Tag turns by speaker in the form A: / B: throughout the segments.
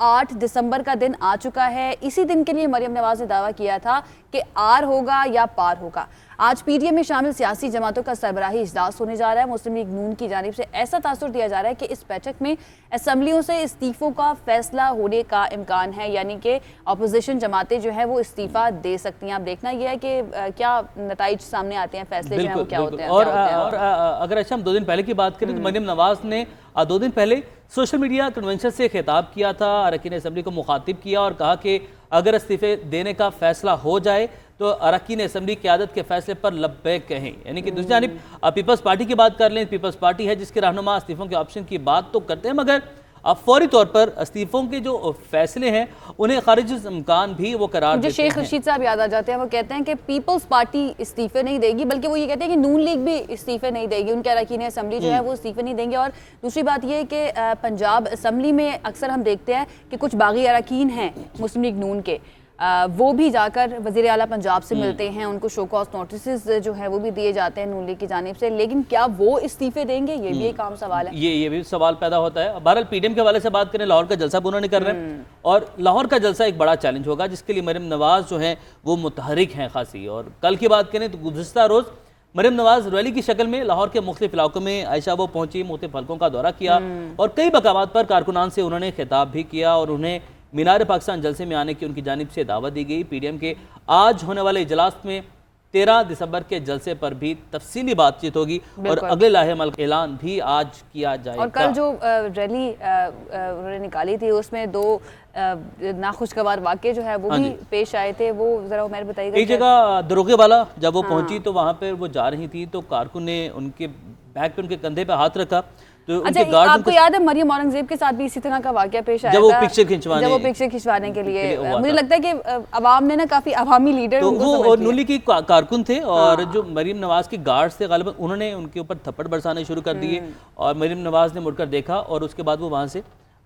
A: 8 दिसंबर का दिन आ चुका है। इसी दिन के लिए मरियम नवाज ने दावा किया था कि आर होगा या पार होगा। आज पीडीएम में शामिल सियासी जमातों का सरबराही इजलास होने जा रहा है। मुस्लिम लीग नून की जानिब से ऐसा तासुर दिया जा रहा है कि इस बैठक में असम्बलियों से इस्तीफों का फैसला होने का इम्कान है, यानी कि अपोजिशन जमातें जो है वो इस्तीफा दे सकती हैं। अब देखना यह है कि क्या नताइज सामने आते हैं, फैसले जो हैं वो क्या होते हैं।
B: और अगर अच्छा हम 2 दिन पहले की बात करें तो मरियम नवाज ने 2 दिन पहले सोशल मीडिया कन्वेंशन से खिताब किया था, अरकान असम्बली को मुखातिब किया और कहा कि अगर इस्तीफे देने का फैसला हो जाए तो अरकान असम्बली क़यादत के फैसले पर लब्बैक कहें। यानी कि दूसरी जानिब पीपल्स पार्टी की बात कर लें, पीपल्स पार्टी है जिसके रहनुमा इस्तीफों के ऑप्शन की बात तो करते हैं, मगर अब फौरी तौर पर इस्तीफों के जो फैसले हैं उन्हें खारिज इम्कान भी वो करार देते हैं।
A: शेख रशीद साहब याद आ जाते हैं, वो कहते हैं कि पीपल्स पार्टी इस्तीफे नहीं देगी, बल्कि वो ये कहते हैं कि नून लीग भी इस्तीफे नहीं देगी, उनके अरकान असम्बली जो है वो इस्तीफे नहीं देंगे। और दूसरी बात ये है कि पंजाब असम्बली में अक्सर हम देखते हैं कि कुछ बागी अरकान हैं मुस्लिम लीग नून के, वो भी जाकर वज़ीर आला पंजाब से मिलते हैं, उनको शो कॉज नोटिस जो है वो भी दिए जाते हैं नून लीग की जानिब से, लेकिन क्या वो इस्तीफे देंगे, ये भी एक आम सवाल है।
B: ये भी सवाल पैदा होता है। बहरहाल पीडीएम के हवाले से बात करें, लाहौर का जलसा भी उन्होंने कर रहे हैं और लाहौर का जलसा एक बड़ा चैलेंज होगा जिसके लिए मरियम नवाज जो है वो मुतहरिक हैं खासी। और कल की बात करें तो गुज़िश्ता रोज़ मरियम नवाज रैली की शक्ल में लाहौर के मुख्तलिफ इलाकों में आयशा वो पहुंची, मुख्तलिफ हलकों का दौरा किया और कई मकामात पर कारकुनान से उन्होंने खिताब भी किया और उन्हें मीनार पाकिस्तान जलसे में आने की उनकी जानिब से दावत दी गई। पीडीएम के आज होने वाले इजलास में 13 दिसंबर के जलसे पर भी तफसीली बातचीत होगी और अगले लाहे अमल का ऐलान भी आज किया जाएगा।
A: और कल जो रैली उन्होंने निकाली थी उसमें 2 नाखुशगवार वाक़े जो है वो भी पेश आए थे, वो जरा उमर बताइएगा।
B: एक जगह दरोगे वाला जब वो पहुंची तो वहां पर वो जा रही थी तो कारकुन ने उनके बैग पे, उनके कंधे पे हाथ रखा तो
A: अच्छा, आपको याद है मरियम औरंगजेब के साथ भी इसी तरह का वाकया पेश आया था, जब वो पिक्चर खिंचवाने के लिए मुझे लगता है कि अवाम ने ना काफी अवामी लीडर
B: तो वो और नूली की कारकुन थे और जो मरियम नवाज के गार्ड्स थे गालिबन उन्होंने उनके ऊपर थप्पड़ बरसाने शुरू कर दिए और मरियम नवाज ने मुड़कर देखा और उसके बाद वो वहां से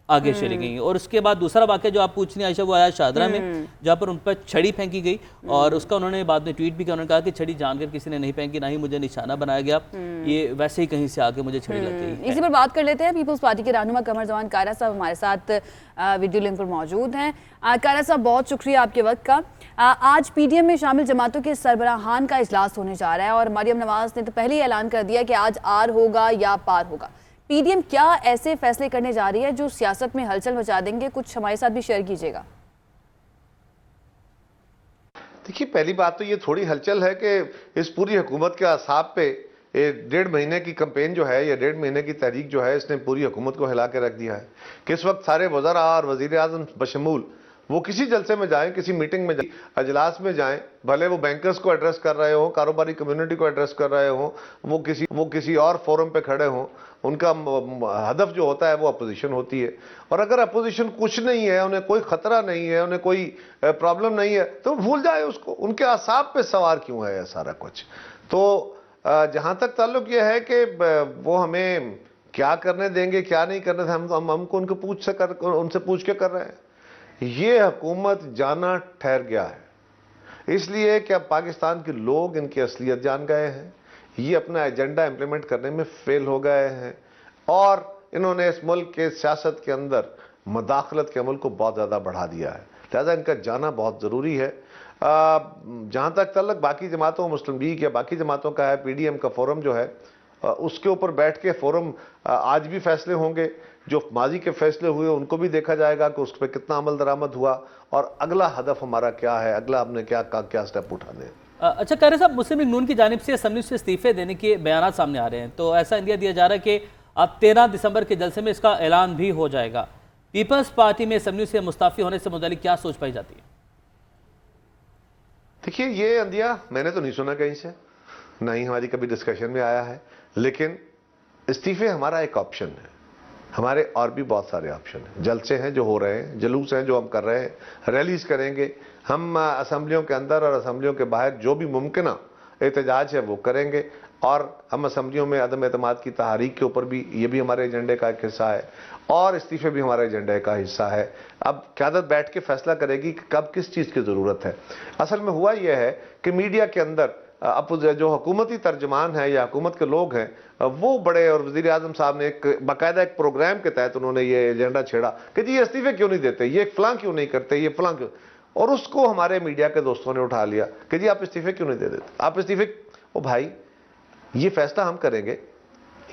B: आगे चली गई। और उसके बाद दूसरा वाक़या जो आप पूछ रही आयशा वो आया शादरा में, जहाँ पर उन पर छड़ी फेंकी गई और उसका उन्होंने बाद में ट्वीट भी किया। उन्होंने कहा कि छड़ी जानकर किसी ने नहीं फेंकी, ना ही मुझे निशाना बनाया गया, ये वैसे ही कहीं से आके मुझे छड़ी लग गई।
A: इसी पर बात कर लेते हैं। पीपल्स पार्टी के रहनुमा कमर जमान कायरा साहब हमारे साथ वीडियो लिंक पर मौजूद हैं। कायरा साहब, बहुत शुक्रिया आपके वक्त का। आज पीडीएम में शामिल जमातों के सरबराहान का इजलास होने जा रहा है और मरियम नवाज ने तो पहले ही ऐलान कर दिया कि आज आर होगा या पार होगा। पीडीएम क्या ऐसे फैसले करने जा रही है जो सियासत में हलचल मचा देंगे? कुछ हमारे साथ भी शेयर कीजिएगा।
C: देखिए, पहली बात तो ये थोड़ी हलचल है कि इस पूरी हुकूमत के असाब पे 1.5 महीने की कैंपेन जो है या 1.5 महीने की तहरीक जो है इसने पूरी हुकूमत को हिला के रख दिया है कि इस वक्त सारे वज़रा और वज़ीर आज़म बशमूल वो किसी जलसे में जाएं, किसी मीटिंग में जाएं, अजलास में जाएं, भले वो बैंकर्स को एड्रेस कर रहे हों, कारोबारी कम्युनिटी को एड्रेस कर रहे हों, वो किसी और फोरम पे खड़े हों, उनका हदफ जो होता है वो अपोजिशन होती है। और अगर अपोजिशन कुछ नहीं है, उन्हें कोई खतरा नहीं है, उन्हें कोई प्रॉब्लम नहीं है तो भूल जाए उसको, उनके आसाब पे सवार क्यों है सारा कुछ। तो जहां तक ताल्लुक ये है कि वो हमें क्या करने देंगे क्या नहीं करने देंगे, हमको उनसे पूछ के कर रहे हैं। ये हुकूमत जाना ठहर गया है इसलिए कि अब पाकिस्तान के लोग इनकी असलियत जान गए हैं, ये अपना एजेंडा इंप्लीमेंट करने में फेल हो गए हैं और इन्होंने इस मुल्क के सियासत के अंदर मदाखलत के अमल को बहुत ज़्यादा बढ़ा दिया है, लिहाजा इनका जाना बहुत ज़रूरी है। जहाँ तक तल्लक बाकी जमातों, मुस्लिम लीग या बाकी जमातों का है, पीडीएम का फोरम जो है उसके ऊपर बैठ के फोरम आज भी फैसले होंगे, जो माजी के फैसले हुए उनको भी देखा जाएगा कि उस पर कितना अमल दरामद हुआ और अगला हदफ हमारा क्या है, अगला हमने क्या स्टेप उठाने।
B: अच्छा कायरा साहब, मुस्लिम लीग नून की जानिब से असम्बली से इस्तीफे देने के बयान सामने आ रहे हैं, तो ऐसा इंदिया दिया जा रहा है कि अब 13 दिसंबर के जलसे में इसका ऐलान भी हो जाएगा। पीपल्स पार्टी में असम्बली से मुस्ताफी होने से मुतालिक क्या सोच पाई जाती है?
C: देखिए, ये अंदिया मैंने तो नहीं सुना कहीं से, ना ही हमारी कभी डिस्कशन में आया है, लेकिन इस्तीफे हमारा एक ऑप्शन है, हमारे और भी बहुत सारे ऑप्शन हैं। जलसे हैं जो हो रहे हैं, जुलूस हैं जो हम कर रहे हैं, रैलीज करेंगे हम, असम्बलियों के अंदर और असम्बलियों के बाहर जो भी मुमकिन एहतजाज है वो करेंगे और हम असम्बलियों में अदम एतमाद की तहरीक के ऊपर भी, ये भी हमारे एजेंडे का एक हिस्सा है और इस्तीफे भी हमारे एजेंडे का हिस्सा है। अब क़यादत बैठ के फैसला करेगी कि कब किस चीज़ की ज़रूरत है। असल में हुआ यह है कि मीडिया के अंदर जो हुकूमती तर्जमान है या हुकूमत के लोग हैं वो बड़े, और वज़ीर आज़म साहब ने एक बाकायदा एक प्रोग्राम के तहत उन्होंने ये एजेंडा छेड़ा कि जी ये इस्तीफे क्यों नहीं देते, ये फलां क्यों नहीं करते, ये फलां क्यों, और उसको हमारे मीडिया के दोस्तों ने उठा लिया कि जी आप इस्तीफे क्यों नहीं दे देते, आप इस्तीफे। ओ भाई, ये फैसला हम करेंगे,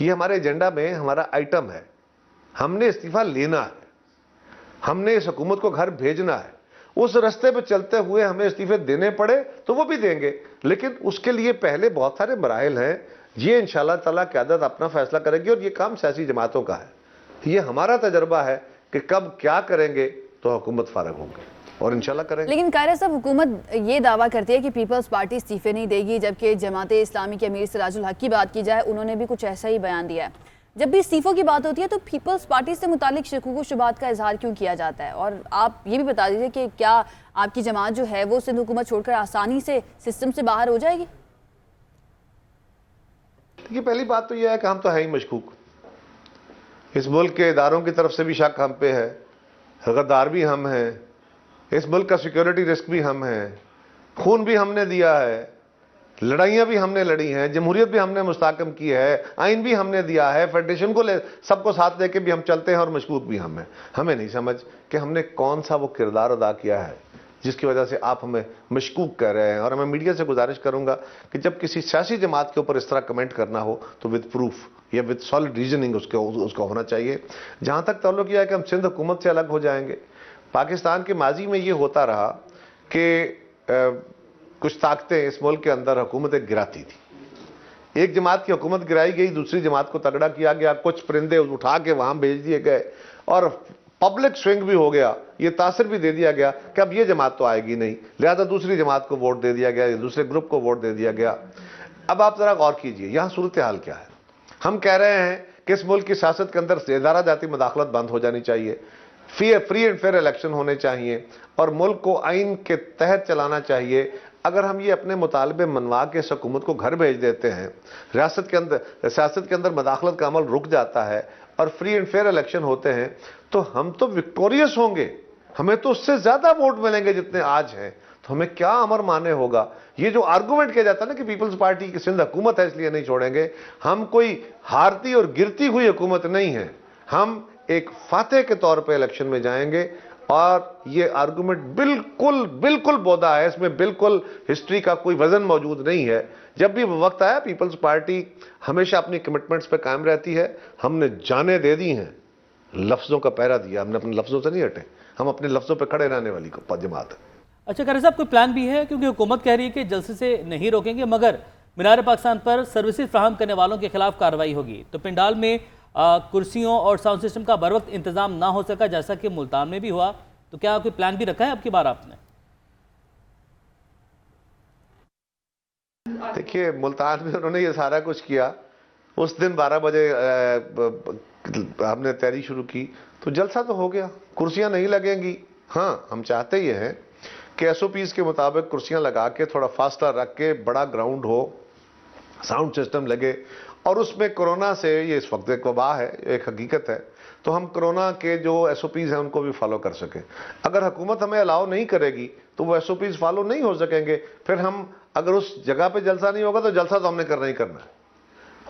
C: ये हमारे एजेंडा में हमारा आइटम है, हमने इस्तीफा लेना है, हमने इस हुकूमत को घर भेजना है, उस रास्ते पे चलते हुए हमें इस्तीफे देने पड़े तो वो भी देंगे, लेकिन उसके लिए पहले बहुत सारे मराइल हैं। ये इंशाअल्लाह ताला क़यादत अपना फैसला करेगी और ये काम सियासी जमातों का है। ये हमारा तजर्बा है कि कब क्या करेंगे तो हुकूमत फारग होंगे और इंशाल्लाह करेंगे।
A: लेकिन कायरा साहब, हुकूमत ये दावा करती है कि पीपल्स पार्टी इस्तीफे नहीं देगी, जबकि जमात इस्लामी के अमीर सिराजुल हक की बात की जाए, उन्होंने भी कुछ ऐसा ही बयान दिया है। जब भी इस्तीफों की बात होती है तो पीपल्स पार्टी से मुतालिक शकूक व शुबात का इजहार क्यों किया जाता है? और आप ये भी बता दीजिए कि क्या आपकी जमात जो है वो सिंध हुकूमत छोड़कर आसानी से सिस्टम से बाहर हो जाएगी?
C: देखिए, पहली बात तो यह है कि हम तो है ही मशकूक, इस मुल्क के इदारों की तरफ से भी शक हम पे है, गद्दार भी हम हैं, इस मुल्क का सिक्योरिटी रिस्क भी हम हैं, खून भी हमने दिया है, लड़ाइयाँ भी हमने लड़ी हैं, जमहूरियत भी हमने मुस्तहकम की है, आइन भी हमने दिया है, फेडरेशन को सबको साथ लेके भी हम चलते हैं और मशकूक भी हम हैं। हमें नहीं समझ कि हमने कौन सा वो किरदार अदा किया है जिसकी वजह से आप हमें मशकूक कह रहे हैं। और मैं मीडिया से गुजारिश करूंगा कि जब किसी सियासी जमात के ऊपर इस तरह कमेंट करना हो तो विद प्रूफ या विद सॉलिड रीजनिंग उसका होना चाहिए। जहाँ तक ताल्लुक किया है कि हम सिंध हुकूमत से अलग हो जाएंगे, पाकिस्तान के माजी में ये होता रहा कि कुछ ताकतें इस मुल्क के अंदर हुकूमतें गिराती थी, एक जमात की हुकूमत गिराई गई, दूसरी जमात को तगड़ा किया गया, कुछ परिंदे उठा के वहाँ भेज दिए गए और पब्लिक स्विंग भी हो गया, ये तासर भी दे दिया गया कि अब ये जमात तो आएगी नहीं, लिहाजा दूसरी जमात को वोट दे दिया गया या दूसरे ग्रुप को वोट दे दिया गया। अब आप जरा गौर कीजिए यहाँ सूरत हाल क्या है। हम कह रहे हैं कि इस मुल्क की सियासत के अंदर इदारा जाती मदाखलत बंद हो जानी चाहिए, फ्री एंड फेयर इलेक्शन होने चाहिए और मुल्क को आइन के तहत चलाना चाहिए। अगर हम ये अपने मुतालबे मनवा के इस हुकूमत को घर भेज देते हैं, रियासत के अंदर सियासत के अंदर मदाखलत का अमल रुक जाता है और फ्री एंड फेयर इलेक्शन होते हैं, तो हम तो विक्टोरियस होंगे, हमें तो उससे ज्यादा वोट मिलेंगे जितने आज हैं, तो हमें क्या अमर माने होगा। ये जो आर्गुमेंट किया जाता है ना कि पीपल्स पार्टी की सिंध हुकूमत है इसलिए नहीं छोड़ेंगे, हम कोई हारती और गिरती हुई हुकूमत नहीं है, हम एक फातेह के तौर पे इलेक्शन में जाएंगे। और ये आर्गुमेंट बिल्कुल बोदा है, इसमें बिल्कुल हिस्ट्री का कोई वजन मौजूद नहीं है। जब भी वक्त आया, पीपल्स पार्टी हमेशा अपनी कमिटमेंट्स पे कायम रहती है। हमने जाने दे दी हैं, लफ्जों का पहरा दिया, हमने अपने लफ्जों से नहीं हटे, हम अपने लफ्जों पे खड़े रहने वाली जमात है।
B: अच्छा कायरा साहब, कोई प्लान भी है? क्योंकि हुकूमत कह रही है कि जलसे से नहीं रोकेंगे मगर मीनार पाकिस्तान पर सर्विसेज फ्राहम करने वालों के खिलाफ कार्रवाई होगी। तो पिंडाल में कुर्सियों और साउंड सिस्टम का बर वक्त इंतजाम ना हो सका जैसा कि मुल्तान में भी हुआ, तो क्या कोई प्लान भी रखा है अब की बार आपने?
C: देखिए, मुल्तान में उन्होंने ये सारा कुछ किया, उस दिन 12 बजे हमने तैयारी शुरू की तो जलसा तो हो गया, कुर्सियां नहीं लगेंगी। हाँ, हम चाहते ये हैं कि SOPs के मुताबिक कुर्सियां लगा के थोड़ा फासला रख के बड़ा ग्राउंड हो, साउंड सिस्टम लगे और उसमें कोरोना से, ये इस वक्त एक वबा है, एक हकीकत है, तो हम कोरोना के जो SOPs हैं उनको भी फॉलो कर सकें। अगर हुकूमत हमें अलाउ नहीं करेगी तो वो SOPs फॉलो नहीं हो सकेंगे, फिर हम अगर उस जगह पे जलसा नहीं होगा तो जलसा तो हमने करना ही करना है,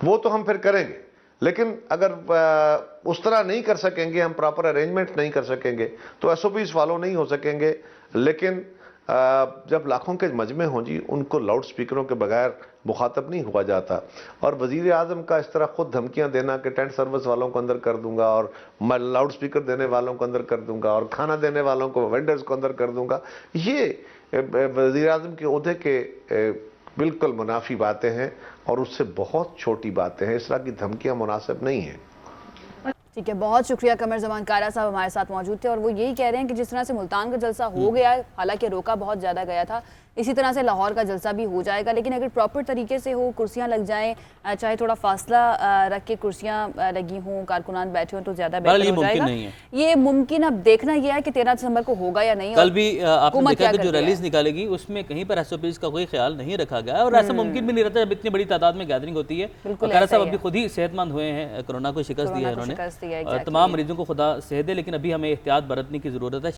C: वो तो हम फिर करेंगे। लेकिन अगर उस तरह नहीं कर सकेंगे, हम प्रॉपर अरेंजमेंट नहीं कर सकेंगे तो SOPs फॉलो नहीं हो सकेंगे। लेकिन जब लाखों के मजमे हों जी, उनको लाउड स्पीकरों के बगैर मुखातब नहीं हुआ जाता। और वज़ीर आज़म का इस तरह खुद धमकियां देना कि टेंट सर्विस वालों को अंदर कर दूंगा और मैं लाउड स्पीकर देने वालों को अंदर कर दूंगा और खाना देने वालों को, वेंडर्स को अंदर कर दूंगा, ये वज़ीर आज़म के ओहदे के बिल्कुल मुनाफी बातें हैं और उससे बहुत छोटी बातें हैं। इस तरह की धमकियां मुनासिब नहीं हैं।
A: ठीक है, बहुत शुक्रिया। कमर जमान कायरा साहब हमारे साथ मौजूद थे और वो यही कह रहे हैं कि जिस तरह से मुल्तान का जलसा हो गया है, हालांकि रोका बहुत ज़्यादा गया था, इसी तरह से लाहौर का जलसा भी हो जाएगा। लेकिन अगर प्रॉपर तरीके से हो, कुर्सियां लग जाएं, चाहे थोड़ा फासला रख के कुर्सियां लगी हों, कारकुनान बैठे हों, तो ज़्यादा बेहतर हो जाएगा। ये मुमकिन अब देखना यह है कि 13 दिसंबर को होगा या नहीं।
B: कल भी आपने देखा कि जो रैलीज निकालेगी उसमें कहीं पर SOPs का कोई ख्याल नहीं रखा गया और ऐसा मुमकिन भी नहीं रहता जब इतनी बड़ी तादाद में गैदरिंग होती है। कायरा साहब अभी खुद ही सेहतमंद हुए हैं, कोरोना को शिकस्त दी है उन्होंने, तमाम मरीजों को खुदा सेहत दे, लेकिन अभी हमें एहतियात बरतने की ज़रूरत है।